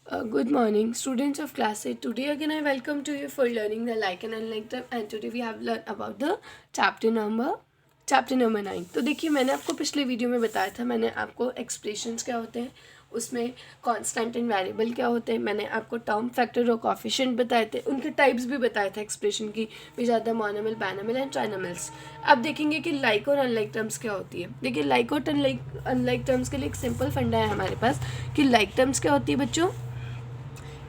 Good morning, students of class 8. Today again I welcome to you for learning the like and unlike term, and today we have learned about the chapter number 9. तो देखिए, मैंने आपको पिछले video में बताया था, मैंने आपको एक्सप्रेशंस क्या होते हैं, उसमें कांस्टेंट एंड वेरिएबल क्या होते हैं, मैंने आपको टर्म, फैक्टर और कोफिशिएंट बताए थे, उनके टाइप्स भी बताया था एक्सप्रेशन की, which are the monomial, binomial and trinomials. अब देखेंगे कि लाइक और अनलाइक टर्म्स क्या होती है. देखिए, लाइक और अनलाइक टर्म्स के लिए एक सिंपल फंडा है हमारे पास कि लाइक टर्म्स क्या होती है बच्चों,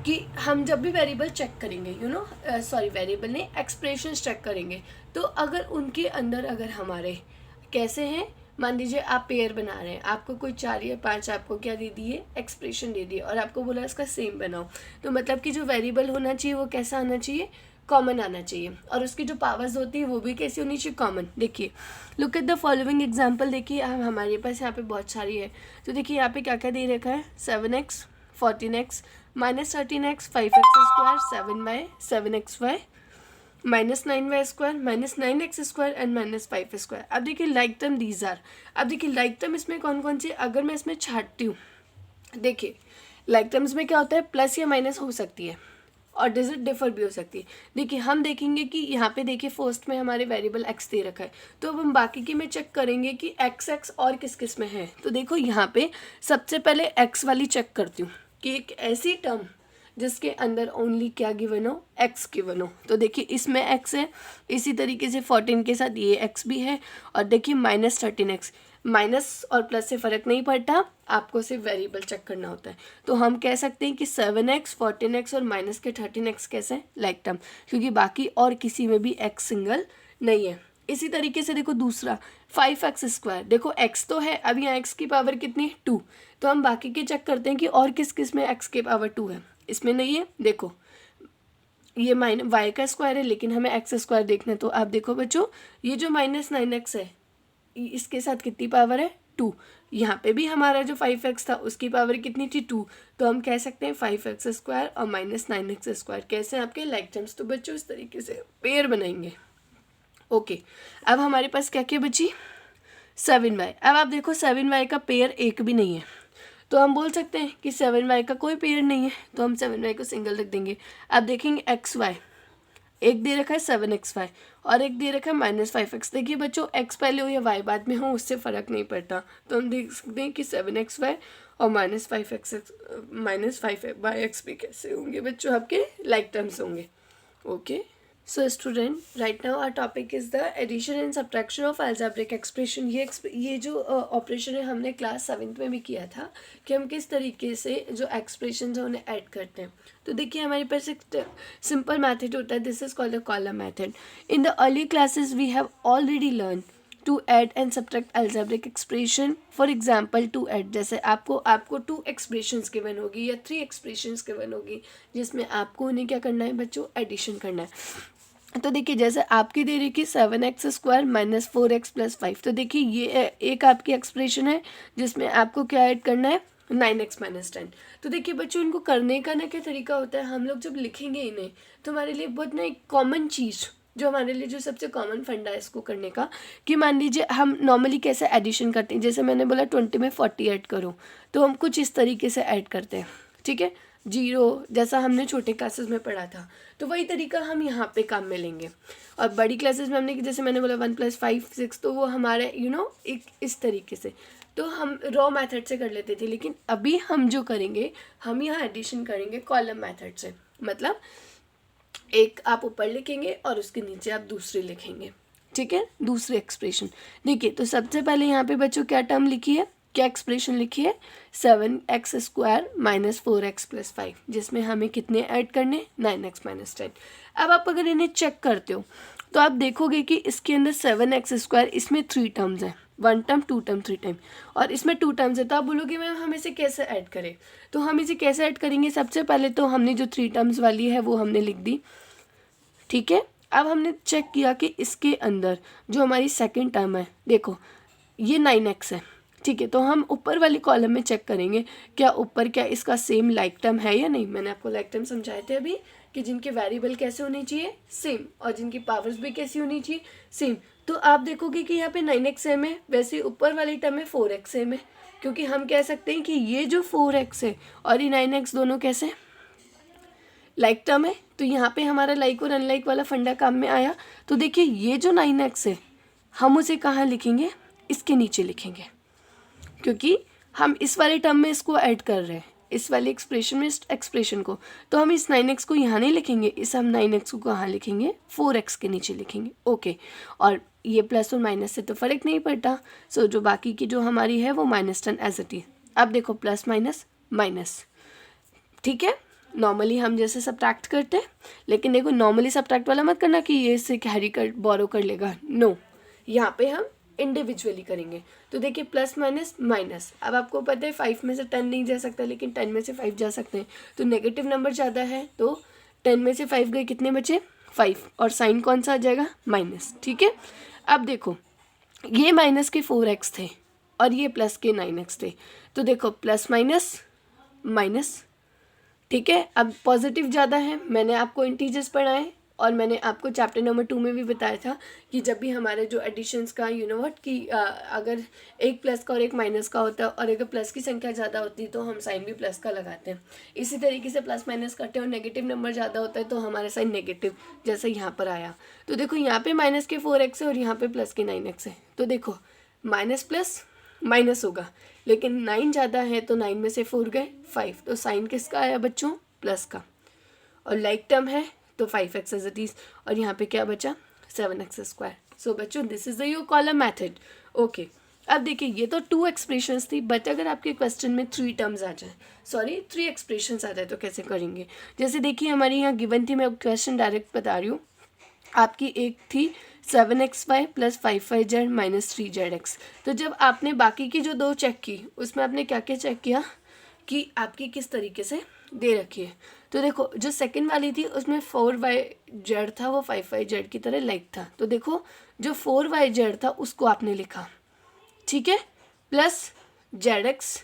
कि हम जब भी वेरिएबल चेक करेंगे वेरिएबल नहीं, एक्सप्रेशंस चेक करेंगे, तो अगर उनके अंदर अगर हमारे कैसे हैं, मान लीजिए आप पेयर बना रहे हैं, आपको कोई 4 या 5 आपको क्या दे दिए, एक्सप्रेशन दे दिए, और आपको बोला इसका सेम बनाओ, तो मतलब कि जो वेरिएबल होना चाहिए वो कैसा आना चाहिए, कॉमन आना चाहिए, और उसकी जो पावर्स होती है वो भी कैसी होनी चाहिए, कॉमन. देखिए, look at the following example. देखिए, हमारे पास यहाँ पे बहुत सारी है, तो देखिए यहाँ पे क्या क्या दे रखा है, 7x 14x -13x 5x² 7y 7xy -9y² -9x² and -5x². अब देखिए लाइक टर्म दीज आर. अब देखिए लाइक टर्म इसमें कौन कौन सी, अगर मैं इसमें छाटती हूँ, देखिए लाइक टर्म्स में क्या होता है, प्लस या माइनस हो सकती है और डिजिट डिफर भी हो सकती है. देखिए, हम देखेंगे कि यहाँ पे देखिए फर्स्ट में हमारे वेरिएबल x दे रखा है, तो अब हम बाकी की में चेक करेंगे कि x और किस किस में है. तो देखो यहाँ पे सबसे पहले x वाली चेक करती हूँ कि एक ऐसी टर्म जिसके अंदर ओनली क्या गिवन हो, x गिवन हो. तो देखिए इसमें x है, इसी तरीके से 14 के साथ ये x भी है, और देखिए -13x, माइनस और प्लस से फ़र्क नहीं पड़ता, आपको सिर्फ वेरिएबल चेक करना होता है. तो हम कह सकते हैं कि 7x 14x और माइनस के 13x कैसे लाइक टर्म, क्योंकि बाकी और किसी में भी x सिंगल नहीं है. इसी तरीके से देखो दूसरा 5x², देखो x तो है, अब यहाँ x की पावर कितनी, 2, तो हम बाकी के चेक करते हैं कि और किस किस में x की पावर 2 है. इसमें नहीं है, देखो ये y का स्क्वायर है, लेकिन हमें x² देखना है. तो आप देखो बच्चों, ये जो -9x है, इसके साथ कितनी पावर है, 2. यहाँ पे भी हमारा जो 5x था उसकी पावर कितनी थी, 2. तो हम कह सकते हैं 5x² और -9x² कैसे आपके लाइक टर्म्स. तो बच्चों इस तरीके से पेयर बनाएंगे. ओके, अब हमारे पास क्या क्या बची, 7y. अब आप देखो 7y का पेयर एक भी नहीं है, तो हम बोल सकते हैं कि 7y का कोई पेयर नहीं है, तो हम 7y को सिंगल रख देंगे. अब देखेंगे xy, एक दे रखा है 7xy और एक दे रखा है -5x. देखिए बच्चों, x पहले हो या y बाद में हो उससे फ़र्क नहीं पड़ता, तो हम देख सकते हैं कि 7xy और -5x भी कैसे होंगे बच्चों, आपके लाइक टर्म्स होंगे. Okay, so student, right now our topic is the addition and subtraction of algebraic expression. ये जो ऑपरेशन है हमने क्लास 7th में भी किया था कि हम किस तरीके से जो एक्सप्रेशन है उन्हें ऐड करते हैं. तो देखिए हमारे पास एक सिंपल मैथड होता है, this is called the column method. In the early classes we have already learn to add and subtract algebraic expression. For example to add, जैसे आपको 2 एक्सप्रेशंस गिवन होगी या 3 एक्सप्रेशंस गिवन होगी, जिसमें आपको उन्हें क्या करना है बच्चों, एडिशन करना है. तो देखिए जैसे आपकी दे रही कि 7x² -4x + 5, तो देखिए ये एक आपकी एक्सप्रेशन है जिसमें आपको क्या ऐड करना है, 9x - 10. तो देखिए बच्चों, इनको करने का ना क्या तरीका होता है, हम लोग जब लिखेंगे इन्हें तो हमारे लिए बहुत ना एक कॉमन चीज़, जो हमारे लिए जो सबसे कॉमन फंडा है इसको करने का, कि मान लीजिए हम नॉर्मली कैसे एडिशन करते हैं, जैसे मैंने बोला 20 में 40 ऐड करो, तो हम कुछ इस तरीके से ऐड करते हैं. ठीक है, 0 जैसा हमने छोटे क्लासेस में पढ़ा था, तो वही तरीका हम यहाँ पे काम में लेंगे. और बड़ी क्लासेस में हमने जैसे मैंने बोला 1 + 5 6, तो वो हमारे एक इस तरीके से, तो हम रॉ मेथड से कर लेते थे, लेकिन अभी हम जो करेंगे, हम यहाँ एडिशन करेंगे कॉलम मेथड से. मतलब एक आप ऊपर लिखेंगे और उसके नीचे आप दूसरी लिखेंगे. ठीक है, दूसरी एक्सप्रेशन. देखिए, तो सबसे पहले यहाँ पे बच्चों क्या टर्म लिखी है, क्या एक्सप्रेशन लिखी है, 7x² -4x + 5, जिसमें हमें कितने ऐड करने, 9x - 10. अब आप अगर इन्हें चेक करते हो तो आप देखोगे कि इसके अंदर 7x², इसमें 3 टर्म्स हैं, 1 टर्म 2 टर्म 3 टर्म, और इसमें 2 टर्म्स है. तो आप बोलोगे मैम हम इसे कैसे ऐड करें, तो हम इसे कैसे ऐड करेंगे, सबसे पहले तो हमने जो 3 टर्म्स वाली है वो हमने लिख दी. ठीक है, अब हमने चेक किया कि इसके अंदर जो हमारी सेकंड टर्म है, देखो ये 9x है. ठीक है, तो हम ऊपर वाली कॉलम में चेक करेंगे क्या ऊपर क्या इसका सेम लाइक टर्म है या नहीं. मैंने आपको लाइक टर्म समझाए थे अभी कि जिनके वेरिएबल कैसे होने चाहिए, सेम, और जिनकी पावर्स भी कैसी होनी चाहिए, सेम. तो आप देखोगे कि यहाँ पे 9x सेम है, वैसे ऊपर वाली टर्म में 4x सेम है, क्योंकि हम कह सकते हैं कि ये जो 4x है और ये 9x दोनों कैसे लाइक टर्म है, तो यहाँ पे हमारा लाइक और अनलाइक वाला फंडा काम में आया। तो देखिए ये जो 9x है हम उसे कहाँ लिखेंगे, इसके नीचे लिखेंगे, क्योंकि हम इस वाले टर्म में इसको ऐड कर रहे हैं, इस वाले एक्सप्रेशन में इस एक्सप्रेशन को। तो हम इस 9x को यहाँ नहीं लिखेंगे, इस हम 9x को कहाँ लिखेंगे, 4x के नीचे लिखेंगे। ओके, और ये प्लस और माइनस से तो फ़र्क नहीं पड़ता, सो जो बाकी की जो हमारी है वो -10 एज इट इज। अब देखो प्लस माइनस माइनस, ठीक है, नॉर्मली हम जैसे सब्ट्रैक्ट करते हैं, लेकिन देखो नॉर्मली सब्ट्रैक्ट वाला मत करना कि ये इससे कैरी कर बोरो कर लेगा, नो, यहाँ पे हम इंडिविजुअली करेंगे। तो देखिए प्लस माइनस माइनस, अब आपको पता है 5 में से 10 नहीं जा सकता, लेकिन 10 में से 5 जा सकते हैं, तो नेगेटिव नंबर ज़्यादा है, तो 10 में से 5 गए, कितने बचे 5, और साइन कौन सा आ जाएगा, माइनस। ठीक है, अब देखो ये माइनस के 4x थे और ये प्लस के 9x थे, तो देखो प्लस माइनस माइनस, ठीक है। अब पॉजिटिव ज़्यादा है, मैंने आपको इंटीजर्स पढ़ाए और मैंने आपको चैप्टर नंबर 2 में भी बताया था कि जब भी हमारे जो एडिशंस का व्हाट कि अगर एक प्लस का और एक माइनस का होता है और अगर प्लस की संख्या ज़्यादा होती है तो हम साइन भी प्लस का लगाते हैं। इसी तरीके से प्लस माइनस करते हैं और नेगेटिव नंबर ज़्यादा होता है तो हमारा साइन नेगेटिव, जैसे यहाँ पर आया। तो देखो यहाँ पे माइनस के 4x है और यहाँ पे प्लस के 9x है, तो देखो माइनस प्लस माइनस होगा, लेकिन 9 ज़्यादा है तो 9 में से 4 गए 5, तो साइन किसका आया बच्चों, प्लस का, और लाइक टर्म है तो 5x एज इट इज, और यहाँ पे क्या बचा 7x²। सो बच्चों this is the your column method. Okay, अब देखिए ये तो 2 एक्सप्रेशंस थी, बट अगर आपके क्वेश्चन में 3 टर्म्स आ जाए, 3 एक्सप्रेशंस आ जाए तो कैसे करेंगे। जैसे देखिए हमारी यहाँ गिवन थी, मैं क्वेश्चन डायरेक्ट बता रही हूँ, आपकी एक थी 7xy + 5yz - 3zx। तो जब आपने बाकी की जो 2 चेक की उसमें आपने क्या क्या चेक किया कि आपकी किस तरीके से दे रखी है। तो देखो जो सेकंड वाली थी उसमें 4yz था, वो 5yz की तरह लाइक था, तो देखो जो 4yz था उसको आपने लिखा, ठीक है, प्लस zx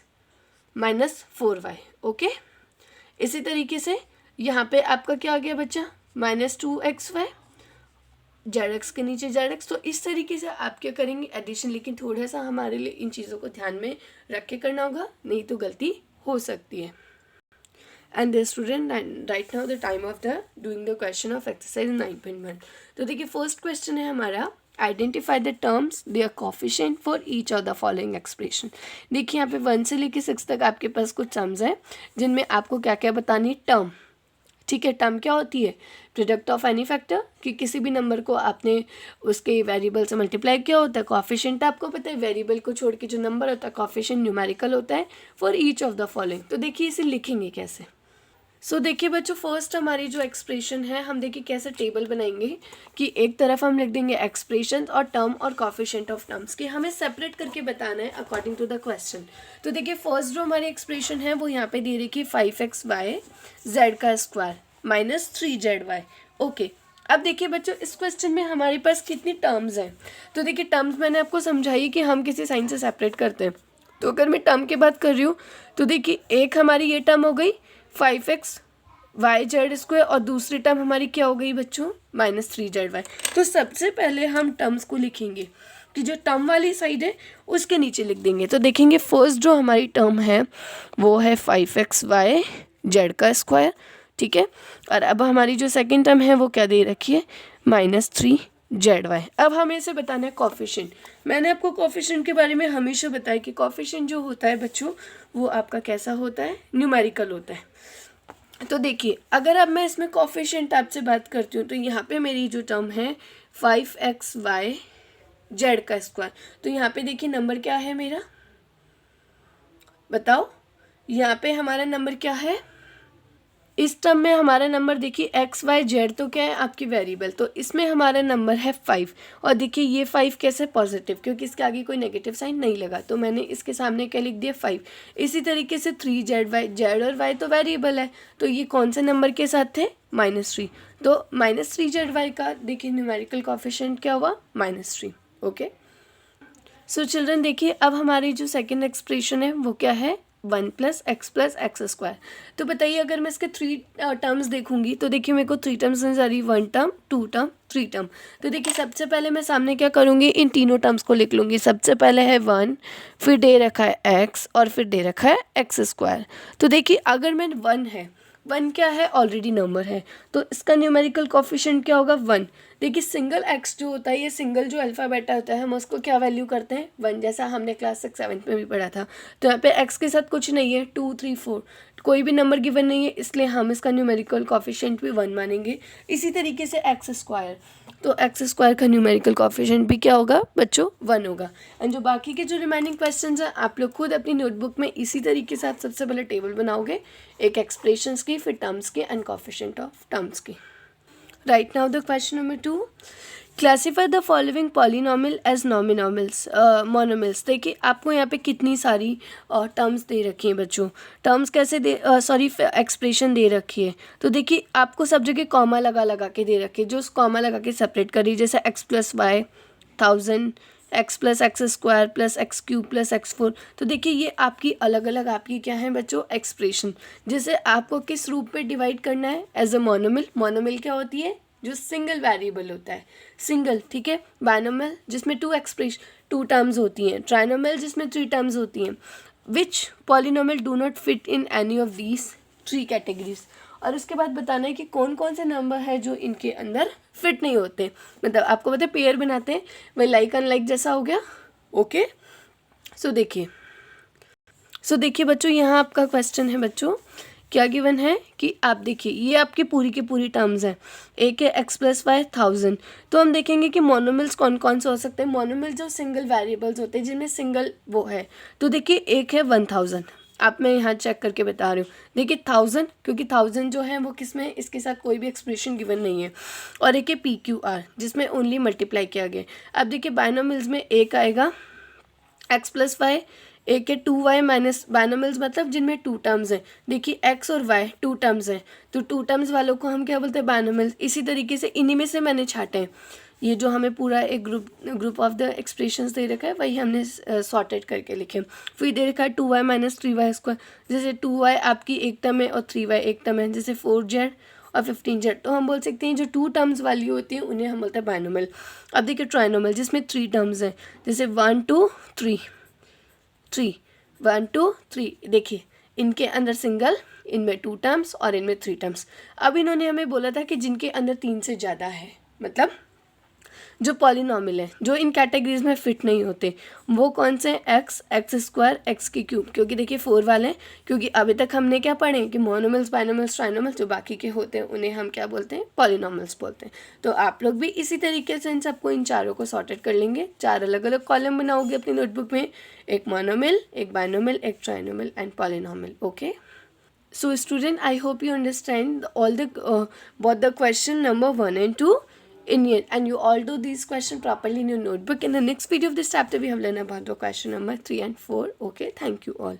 - 4y। ओके, इसी तरीके से यहाँ पे आपका क्या आ गया बच्चा, -2xy, zx के नीचे zx। तो इस तरीके से आप क्या करेंगे एडिशन, लेकिन थोड़ा सा हमारे लिए इन चीज़ों को ध्यान में रख के करना होगा, नहीं तो गलती हो सकती है। And the student right now the time of the doing the question of exercise 9.1। तो देखिए फर्स्ट क्वेश्चन है हमारा, identify the terms their coefficient for each of the following expression. देखिए यहाँ पे 1 से लेकर 6 तक आपके पास कुछ टर्म्स हैं जिनमें आपको क्या क्या बतानी, टर्म, ठीक है। टर्म क्या होती है, प्रोडक्ट ऑफ एनी फैक्टर, कि किसी भी नंबर को आपने उसके वेरिएबल से मल्टीप्लाई किया होता है। कोफिशिएंट आपको पता है वेरिएबल को छोड़ के जो नंबर होता है कोफिशिएंट न्यूमेरिकल होता है for each of the following. तो देखिए इसे लिखेंगे कैसे। सो देखिए बच्चों फर्स्ट हमारी जो एक्सप्रेशन है, हम देखिए कैसे टेबल बनाएंगे कि एक तरफ हम लिख देंगे एक्सप्रेशन और टर्म और कोफिशिएंट ऑफ टर्म्स की, हमें सेपरेट करके बताना है अकॉर्डिंग टू द क्वेश्चन। तो देखिए फर्स्ट जो हमारी एक्सप्रेशन है वो यहाँ पे दे रखी 5xy z² - 3zy। ओके, अब देखिए बच्चों इस क्वेश्चन में हमारे पास कितनी टर्म्स हैं। तो देखिए टर्म्स मैंने आपको समझाई कि हम किसी साइन से सेपरेट करते हैं। तो अगर मैं टर्म की बात कर रही हूँ तो देखिए एक हमारी ये टर्म हो गई 5xyz² और दूसरी टर्म हमारी क्या हो गई बच्चों, -3zy। तो सबसे पहले हम टर्म्स को लिखेंगे कि जो टर्म वाली साइड है उसके नीचे लिख देंगे। तो देखेंगे फर्स्ट जो हमारी टर्म है वो है 5xyz², ठीक है, और अब हमारी जो सेकंड टर्म है वो क्या दे रखी है, -3zy। अब हमें इसे बताना है कोफिशिएंट। मैंने आपको कोफिशिएंट के बारे में हमेशा बताया कि कोफिशिएंट जो होता है बच्चों वो आपका कैसा होता है, न्यूमेरिकल होता है। तो देखिए अगर अब मैं इसमें कोफिशिएंट आपसे बात करती हूँ तो यहाँ पे मेरी जो टर्म है 5xyz², तो यहाँ पे देखिए नंबर क्या है मेरा, बताओ, यहाँ पे हमारा नंबर क्या है, इस टर्म में हमारा नंबर देखिए xyz तो क्या है आपकी वेरिएबल, तो इसमें हमारा नंबर है 5, और देखिए ये 5 कैसे पॉजिटिव, क्योंकि इसके आगे कोई नेगेटिव साइन नहीं लगा, तो मैंने इसके सामने क्या लिख दिया 5। इसी तरीके से 3zy, z और y तो वेरिएबल है, तो ये कौन से नंबर के साथ थे, -3, तो -3zy का देखिए न्यूमेरिकल कोफिशिएंट क्या हुआ, -3। ओके, सो चिल्ड्रन देखिए अब हमारी जो सेकेंड एक्सप्रेशन है वो क्या है, 1 प्लस एक्स स्क्वायर। तो बताइए अगर मैं इसके 3 टर्म्स देखूंगी तो देखिए मेरे को 3 टर्म्स नजर आ रही, 1 टर्म, 2 टर्म, 3 टर्म। तो देखिए सबसे पहले मैं सामने क्या करूँगी, इन तीनों टर्म्स को लिख लूँगी। सबसे पहले है 1, फिर दे रखा है x और फिर दे रखा है एक्स स्क्वायर। तो देखिए अगर मैं 1 है, 1 क्या है, ऑलरेडी नंबर है, तो इसका न्यूमेरिकल कोफिशिएंट क्या होगा, 1। देखिए सिंगल x जो होता है, ये सिंगल जो अल्फ़ा बेटा होता है, हम उसको क्या वैल्यू करते हैं, 1, जैसा हमने क्लास 6-7 में भी पढ़ा था। तो यहाँ पे x के साथ कुछ नहीं है, 2, 3, 4 कोई भी नंबर गिवन नहीं है, इसलिए हम इसका न्यूमेरिकल कोफिशिएंट भी 1 मानेंगे। इसी तरीके से एक्स स्क्वायर, तो एक्स स्क्वायर का न्यूमेरिकल कोफिशिएंट भी क्या होगा बच्चों, 1 होगा। एंड जो बाकी के जो रिमेनिंग क्वेश्चंस हैं, आप लोग खुद अपनी नोटबुक में इसी तरीके से आप सबसे पहले टेबल बनाओगे, एक एक्सप्रेशंस की, फिर टर्म्स की एंड कोफिशिएंट ऑफ टर्म्स की। Right now the question number 2, classify the following polynomial as binomials monomials. देखिए आपको यहाँ पे कितनी सारी टर्म्स दे रखी हैं बच्चों। टर्म्स कैसे दे, एक्सप्रेशन दे रखी है। तो देखिए आपको सब जगह कॉमा लगा लगा के दे रखी है, जो उस कॉमा लगा के सेपरेट करी, जैसे x plus y 1000, x plus x square plus x cube plus x4। तो देखिए ये आपकी अलग अलग आपकी क्या है बच्चों, एक्सप्रेशन, जिसे आपको किस रूप में डिवाइड करना है, एज अ मोनोमिल। मोनोमिल क्या होती है, जो सिंगल वेरिएबल होता है, सिंगल, ठीक है। बाइनोमियल जिसमें 2 टर्म्स होती हैं, ट्राइनोमियल जिसमें 3 टर्म्स होती हैं। Which polynomial do not fit in any of these 3 categories. और उसके बाद बताना है कि कौन कौन से नंबर है जो इनके अंदर फिट नहीं होते। मतलब आपको पता है पेयर बनाते हैं, वही लाइक अनलाइक जैसा हो गया। ओके, सो देखिए बच्चों, यहाँ आपका क्वेश्चन है बच्चों, क्या गिवन है कि आप देखिए ये आपकी पूरी की पूरी टर्म्स हैं। एक है x प्लस वाई 1000। तो हम देखेंगे कि मोनोमिल्स कौन कौन से हो सकते हैं। मोनोमिल जो सिंगल वेरिएबल्स होते हैं, जिनमें सिंगल वो है। तो देखिए एक है 1000, आप मैं यहाँ चेक करके बता रही हूँ। देखिए 1000, क्योंकि 1000 जो है वो किस में, इसके साथ कोई भी एक्सप्रेशन गिवन नहीं है। और एक है PQR, जिसमें ओनली मल्टीप्लाई किया गया। अब देखिए बाइनोमिल्स में एक आएगा x प्लस वाई, एक है 2y माइनस, बाइनोमिल्स मतलब जिनमें 2 टर्म्स हैं। देखिए x और y 2 टर्म्स हैं, तो 2 टर्म्स वालों को हम क्या बोलते हैं, बाइनोमिल्स। इसी तरीके से इन्हीं में से मैंने छाटे हैं। ये जो हमें पूरा एक ग्रुप ऑफ द एक्सप्रेशंस दे रखा है, वही हमने सॉर्टेड करके लिखे। फिर दे रखा है 2y माइनस 3y स्क्वायर। जैसे 2y आपकी एक टर्म है और 3y एक टर्म है, जैसे 4z और 15z। तो हम बोल सकते हैं जो 2 टर्म्स वाली होती हैं उन्हें हम बोलते हैं बाइनोमिल। अब देखिए ट्राइनोमिल जिसमें 3 टर्म्स हैं, जैसे 1 2 3, 1 2 3। देखिए इनके अंदर सिंगल, इनमें 2 टर्म्स और इनमें 3 टर्म्स। अब इन्होंने हमें बोला था कि जिनके अंदर 3 से ज़्यादा है, मतलब जो पॉलिनॉमियल है, जो इन कैटेगरीज में फिट नहीं होते, वो कौन से हैं, एक्स स्क्वायर, एक्स की क्यूब। क्योंकि देखिए 4 वाले हैं, क्योंकि अभी तक हमने क्या पढ़े कि मोनोमिल्स, बाइनोमिल्स, ट्राइनोमिल्स जो बाकी के होते हैं उन्हें हम क्या बोलते हैं, पॉलिनॉमिल्स बोलते हैं। तो आप लोग भी इसी तरीके से इन सबको, इन चारों को सॉर्टेड कर लेंगे। 4 अलग अलग कॉलम बनाओगे अपनी नोटबुक में, एक मोनोमिल, एक बाइनोमिल, एक trinomial and polynomial. Okay, so student, I hope you understand all the both the question number 1 and 2 in here, and you all do these question properly in your notebook. In the next video of this chapter we have learned about the question number 3 and 4. Okay, thank you all.